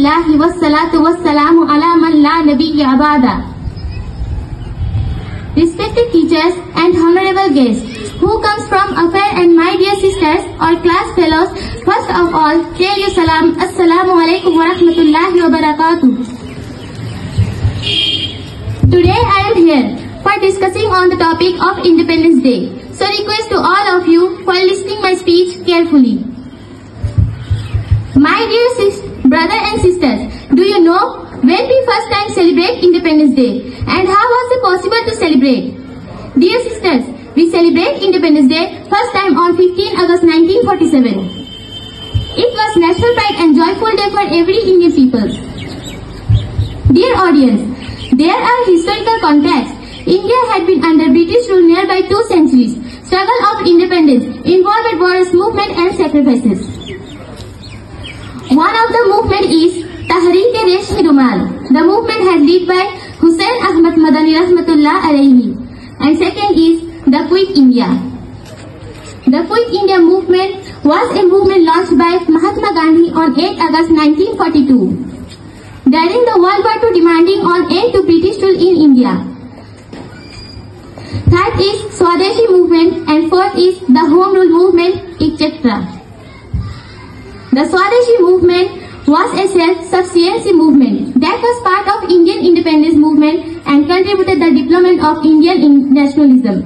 Alhamdulillahi wassalatu wassalamu ala man la nabiyya ba'da. Respected teachers and honorable guests who comes from afar and my dear sisters or class fellows, first of all, share your salam. Assalamu alaikum wa rahmatullahi wa barakatuh. Today I am here for discussing on the topic of Independence Day. So request to all of you for listening my speech carefully. My dear brother and sisters, do you know when we first time celebrate Independence Day and how was it possible to celebrate? Dear sisters, we celebrate Independence Day first time on 15 August 1947. It was national pride and joyful day for every Indian people. Dear audience, there are historical contexts. India had been under British rule nearby 2 centuries. Struggle of independence involved wars, movement and sacrifices. One of the movement is Tahreek-e-Reshmi-Rumal. The movement had led by Hussain Ahmad Madani Rahmatullah alayhi. And second is the Quit India. The Quit India movement was a movement launched by Mahatma Gandhi on 8 August 1942. During the World War II demanding on end to British rule in India. Third is Swadeshi movement and fourth is the Home Rule movement, etc. The Swadeshi movement was a self-sufficiency movement that was part of Indian independence movement and contributed the development of Indian nationalism.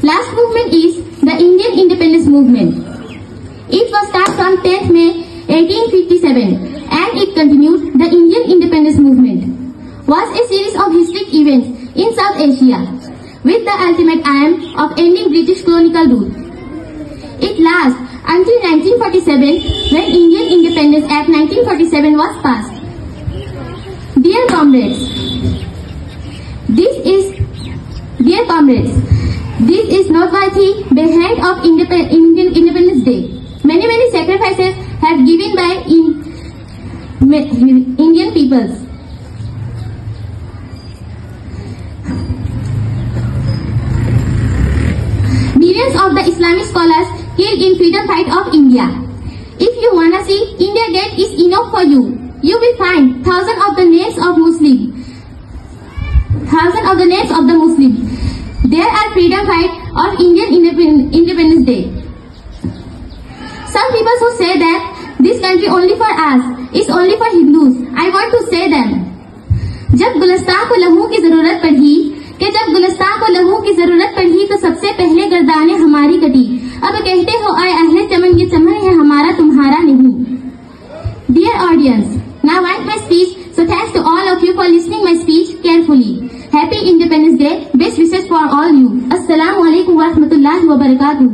Last movement is the Indian independence movement. It was started from 10th May 1857 and it continued. The Indian independence movement was a series of historic events in South Asia with the ultimate aim of ending British colonial rule. It lasts until 1947 when Indian Independence Act 1947 was passed. Dear comrades, this is noteworthy behind of Indian Independence Day. Many sacrifices have given by Indian peoples. Millions of the Islamic scholars killed in freedom fight of India. If you wanna see India Gate is enough for you, you will find thousands of the names of the Muslims. There are freedom fight of Indian Independence Day. Some people who say that this country only for us, is only for Hindus. I want to say them. जब गुलिस्तान को लहू की जरूरत पड़ी तो सबसे पहले गर्दाने हमारी कटी. अब कहते हो आए अहले चमन, ये चमन है हमारा तुम्हारा नहीं. Dear audience, now I end my speech. So thanks to all of you for listening my speech carefully. Happy Independence Day. Best wishes for all you. Assalamu alaikum wa rahmatullahi wa barakatuh.